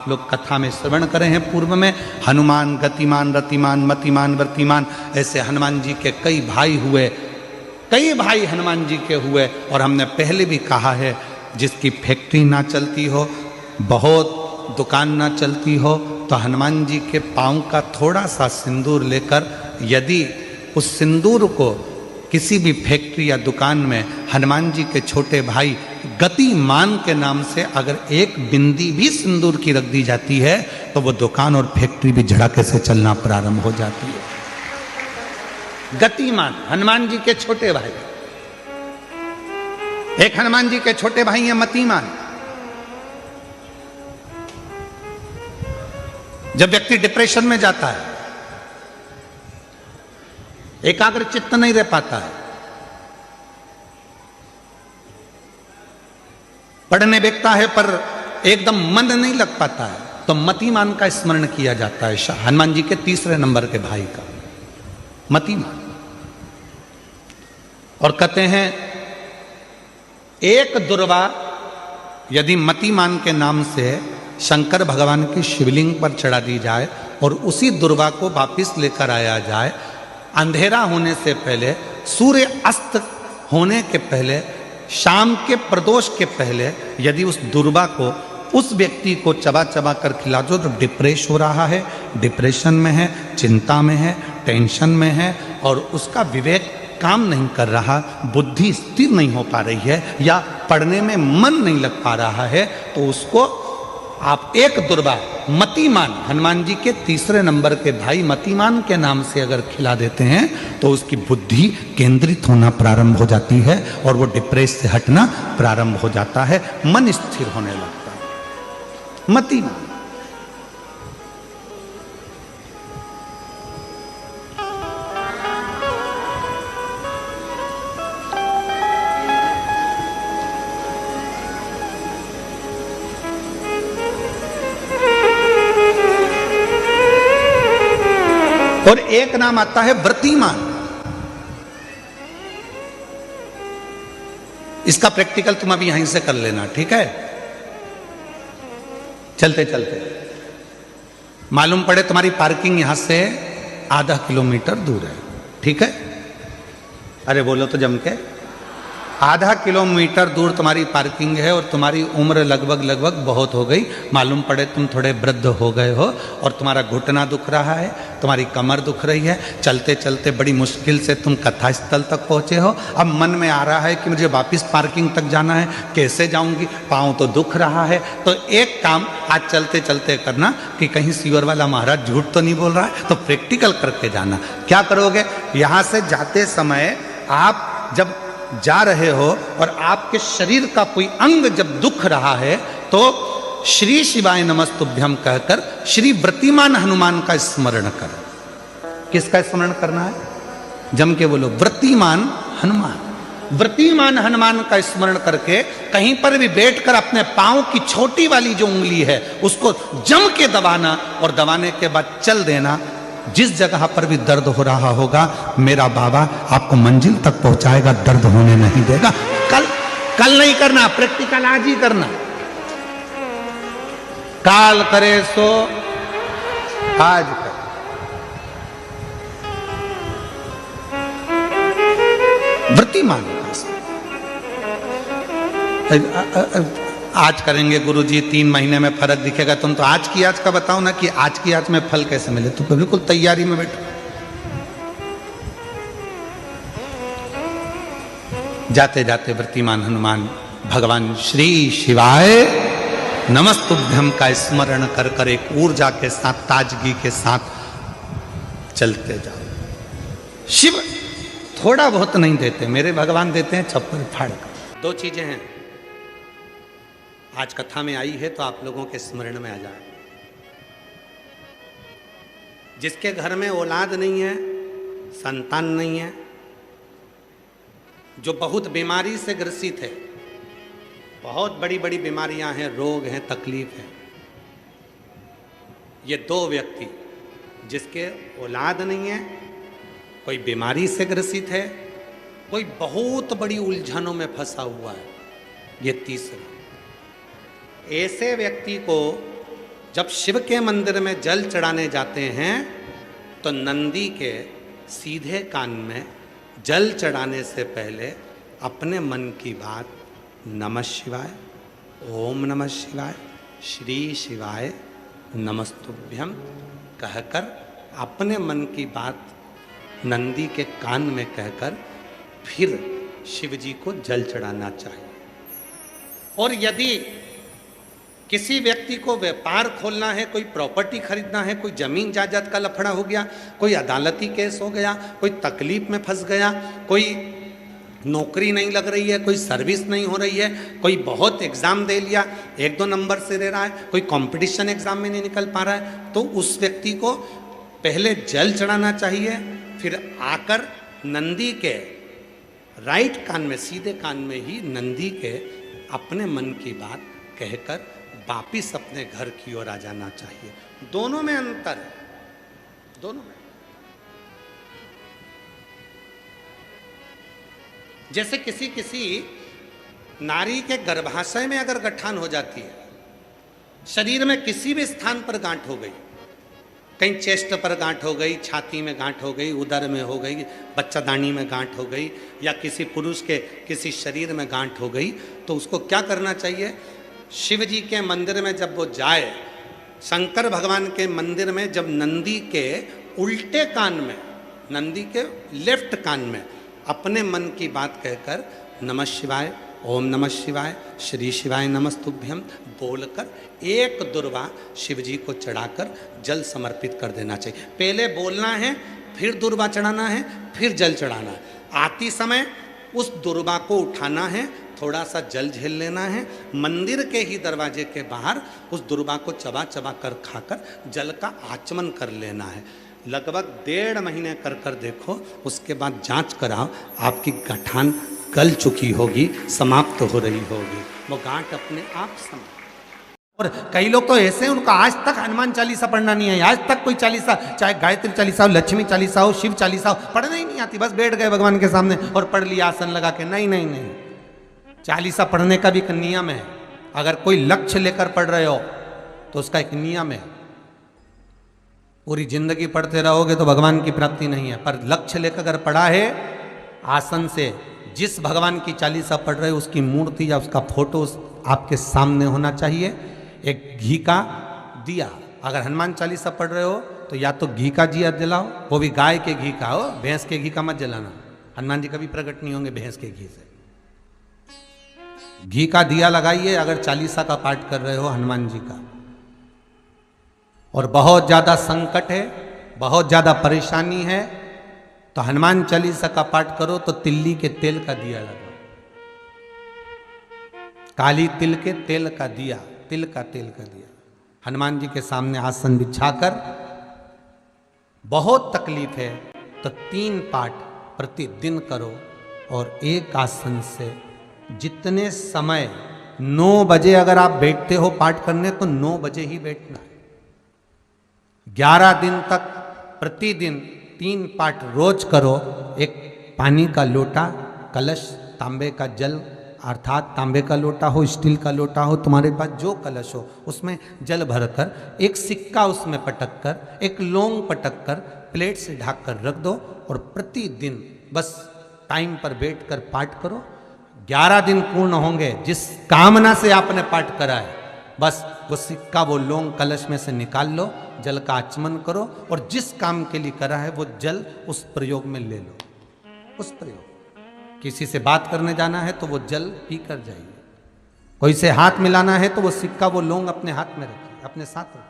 लोग कथा में श्रवण करे हैं पूर्व में। हनुमान गतिमान रतिमान मतिमान वर्तिमान, ऐसे हनुमान जी के कई भाई हुए, कई भाई हनुमान जी के हुए। और हमने पहले भी कहा है, जिसकी फैक्ट्री ना चलती हो, बहुत दुकान ना चलती हो, तो हनुमान जी के पाँव का थोड़ा सा सिंदूर लेकर, यदि उस सिंदूर को किसी भी फैक्ट्री या दुकान में हनुमान जी के छोटे भाई गतिमान के नाम से अगर एक बिंदी भी सिंदूर की रख दी जाती है, तो वो दुकान और फैक्ट्री भी झड़के से चलना प्रारंभ हो जाती है। गतिमान हनुमान जी के छोटे भाई, एक हनुमान जी के छोटे भाई हैं मतिमान। जब व्यक्ति डिप्रेशन में जाता है, एकाग्र चित्त नहीं रह पाता है, पढ़ने बैठता है पर एकदम मन नहीं लग पाता है, तो मतिमान का स्मरण किया जाता है। हनुमान जी के तीसरे नंबर के भाई का मतिमान। और कहते हैं एक दुर्वा यदि मतिमान के नाम से शंकर भगवान की शिवलिंग पर चढ़ा दी जाए और उसी दुर्वा को वापिस लेकर आया जाए, अंधेरा होने से पहले, सूर्य अस्त होने के पहले, शाम के प्रदोष के पहले यदि उस दुर्वा को उस व्यक्ति को चबा चबा कर खिला दो, तो डिप्रेस हो रहा है, डिप्रेशन में है, चिंता में है, टेंशन में है, और उसका विवेक काम नहीं कर रहा, बुद्धि स्थिर नहीं हो पा रही है, या पढ़ने में मन नहीं लग पा रहा है, तो उसको आप एक दुर्वा मतिमान, हनुमान जी के तीसरे नंबर के भाई मतिमान के नाम से अगर खिला देते हैं, तो उसकी बुद्धि केंद्रित होना प्रारंभ हो जाती है और वो डिप्रेस से हटना प्रारंभ हो जाता है, मन स्थिर होने लगता है। मतिमान। और एक नाम आता है व्रतिमान। इसका प्रैक्टिकल तुम अभी यहीं से कर लेना, ठीक है? चलते चलते मालूम पड़े तुम्हारी पार्किंग यहां से आधा किलोमीटर दूर है, ठीक है? अरे बोलो तो जम के। आधा किलोमीटर दूर तुम्हारी पार्किंग है और तुम्हारी उम्र लगभग बहुत हो गई। मालूम पड़े तुम थोड़े वृद्ध हो गए हो और तुम्हारा घुटना दुख रहा है, तुम्हारी कमर दुख रही है, चलते चलते बड़ी मुश्किल से तुम कथा स्थल तक पहुंचे हो। अब मन में आ रहा है कि मुझे वापस पार्किंग तक जाना है, कैसे जाऊंगी, पाँव तो दुख रहा है। तो एक काम आज चलते चलते करना कि कहीं सीवर वाला महाराज झूठ तो नहीं बोल रहा है, तो प्रैक्टिकल करके जाना। क्या करोगे? यहाँ से जाते समय आप जब जा रहे हो और आपके शरीर का कोई अंग जब दुख रहा है, तो श्री शिवाय नमस्तुभ्यम कहकर श्री व्रतिमान हनुमान का स्मरण कर। किसका स्मरण करना है? जम के बोलो, व्रतिमान हनुमान। व्रतिमान हनुमान का स्मरण करके कहीं पर भी बैठकर अपने पांव की छोटी वाली जो उंगली है उसको जम के दबाना, और दबाने के बाद चल देना। जिस जगह पर भी दर्द हो रहा होगा, मेरा बाबा आपको मंजिल तक पहुंचाएगा, दर्द होने नहीं देगा। कल नहीं करना, प्रैक्टिकल आज ही करना। काल करे सो आज कर। व्रतिमान आज करेंगे गुरुजी, 3 महीने में फर्क दिखेगा। तुम तो आज की आज का बताओ ना कि आज की आज में फल कैसे मिले। तुम बिल्कुल तैयारी में बैठो। जाते जाते व्रतिमान हनुमान भगवान श्री शिवाय नमस्तुभ्यम का स्मरण कर कर एक ऊर्जा के साथ, ताजगी के साथ चलते जाओ। शिव थोड़ा बहुत नहीं देते, मेरे भगवान देते हैं छप्पर फाड़ कर। 2 चीजें हैं आज कथा में आई है, तो आप लोगों के स्मरण में आ जाए। जिसके घर में औलाद नहीं है, संतान नहीं है, जो बहुत बीमारी से ग्रसित है, बहुत बड़ी बड़ी बीमारियां हैं, रोग हैं, तकलीफ है, ये 2 व्यक्ति जिसके औलाद नहीं है, कोई बीमारी से ग्रसित है, कोई बहुत बड़ी उलझनों में फंसा हुआ है, ये तीसरा। ऐसे व्यक्ति को जब शिव के मंदिर में जल चढ़ाने जाते हैं तो नंदी के सीधे कान में जल चढ़ाने से पहले अपने मन की बात नमः शिवाय, ओम नमः शिवाय, श्री शिवाय नमस्तुभ्यम कहकर अपने मन की बात नंदी के कान में कहकर फिर शिव जी को जल चढ़ाना चाहिए। और यदि किसी व्यक्ति को व्यापार खोलना है, कोई प्रॉपर्टी खरीदना है, कोई जमीन जायदाद का लफड़ा हो गया, कोई अदालती केस हो गया, कोई तकलीफ में फंस गया, कोई नौकरी नहीं लग रही है, कोई सर्विस नहीं हो रही है, कोई बहुत एग्जाम दे लिया 1-2 नंबर से दे रहा है, कोई कंपटीशन एग्जाम में नहीं निकल पा रहा है, तो उस व्यक्ति को पहले जल चढ़ाना चाहिए, फिर आकर नंदी के राइट कान में, सीधे कान में ही नंदी के अपने मन की बात कहकर वापिस अपने घर की ओर आ जाना चाहिए। दोनों में अंतर है, दोनों में। जैसे किसी नारी के गर्भाशय में अगर गठान हो जाती है, शरीर में किसी भी स्थान पर गांठ हो गई, कहीं चेस्ट पर गांठ हो गई, छाती में गांठ हो गई, उदर में हो गई, बच्चादानी में गांठ हो गई, या किसी पुरुष के किसी शरीर में गांठ हो गई, तो उसको क्या करना चाहिए? शिव जी के मंदिर में जब वो जाए, शंकर भगवान के मंदिर में जब नंदी के उल्टे कान में, नंदी के लेफ्ट कान में अपने मन की बात कहकर नमः शिवाय, ओम नमः शिवाय, श्री शिवाय नमस्तुभ्यम बोलकर एक दुर्वा शिव जी को चढ़ाकर जल समर्पित कर देना चाहिए। पहले बोलना है, फिर दुर्वा चढ़ाना है, फिर जल चढ़ाना है। आती समय उस दुर्वा को उठाना है, थोड़ा सा जल झेल लेना है, मंदिर के ही दरवाजे के बाहर उस दुर्वा को चबा चबा कर खाकर जल का आचमन कर लेना है। लगभग 1.5 महीने कर कर देखो, उसके बाद जांच कराओ, आपकी गठान गल चुकी होगी, समाप्त हो रही होगी, वो गांठ अपने आप समाप्त। और कई लोग तो ऐसे हैं, उनको आज तक हनुमान चालीसा पढ़ना नहीं है, आज तक कोई चालीसा, चाहे गायत्री चालीसा हो, लक्ष्मी चालीसा हो, शिव चालीसा हो, पढ़ना ही नहीं आती, बस बैठ गए भगवान के सामने और पढ़ लिया आसन लगा के। नहीं नहीं नहीं, चालीसा पढ़ने का भी एक नियम है। अगर कोई लक्ष्य लेकर पढ़ रहे हो तो उसका एक नियम है। पूरी जिंदगी पढ़ते रहोगे तो भगवान की प्राप्ति नहीं है, पर लक्ष्य लेकर अगर पढ़ा है, आसन से जिस भगवान की चालीसा पढ़ रहे हो उसकी मूर्ति या उसका फोटो आपके सामने होना चाहिए। एक घी का दिया, अगर हनुमान चालीसा पढ़ रहे हो तो या तो घी का दिया जलाओ, वो भी गाय के घी का हो, भैंस के घी का मत जलाना। हनुमान जी कभी प्रकट नहीं होंगे भैंस के घी से। घी का दिया लगाइए अगर चालीसा का पाठ कर रहे हो हनुमान जी का। और बहुत ज्यादा संकट है, बहुत ज्यादा परेशानी है, तो हनुमान चालीसा का पाठ करो तो तिल्ली के तेल का दिया लगाओ, काली तिल के तेल का दिया, तिल का तेल का दिया हनुमान जी के सामने आसन बिछाकर। बहुत तकलीफ है तो 3 पाठ प्रतिदिन करो, और एक आसन से जितने समय 9 बजे अगर आप बैठते हो पाठ करने तो 9 बजे ही बैठना है। 11 दिन तक प्रतिदिन 3 पाठ रोज करो। एक पानी का लोटा, कलश, तांबे का जल, अर्थात तांबे का लोटा हो, स्टील का लोटा हो, तुम्हारे पास जो कलश हो उसमें जल भरकर एक सिक्का उसमें पटक कर, एक लौंग पटक कर प्लेट से ढक कर रख दो, और प्रतिदिन बस टाइम पर बैठकर पाठ करो। 11 दिन पूर्ण होंगे, जिस कामना से आपने पाठ करा है बस वो सिक्का, वो लौंग कलश में से निकाल लो, जल का आचमन करो, और जिस काम के लिए करा है वो जल उस प्रयोग में ले लो। उस प्रयोग, किसी से बात करने जाना है तो वो जल पी कर जाइए, कोई से हाथ मिलाना है तो वो सिक्का, वो लौंग अपने हाथ में रखिए, अपने साथ रखिए।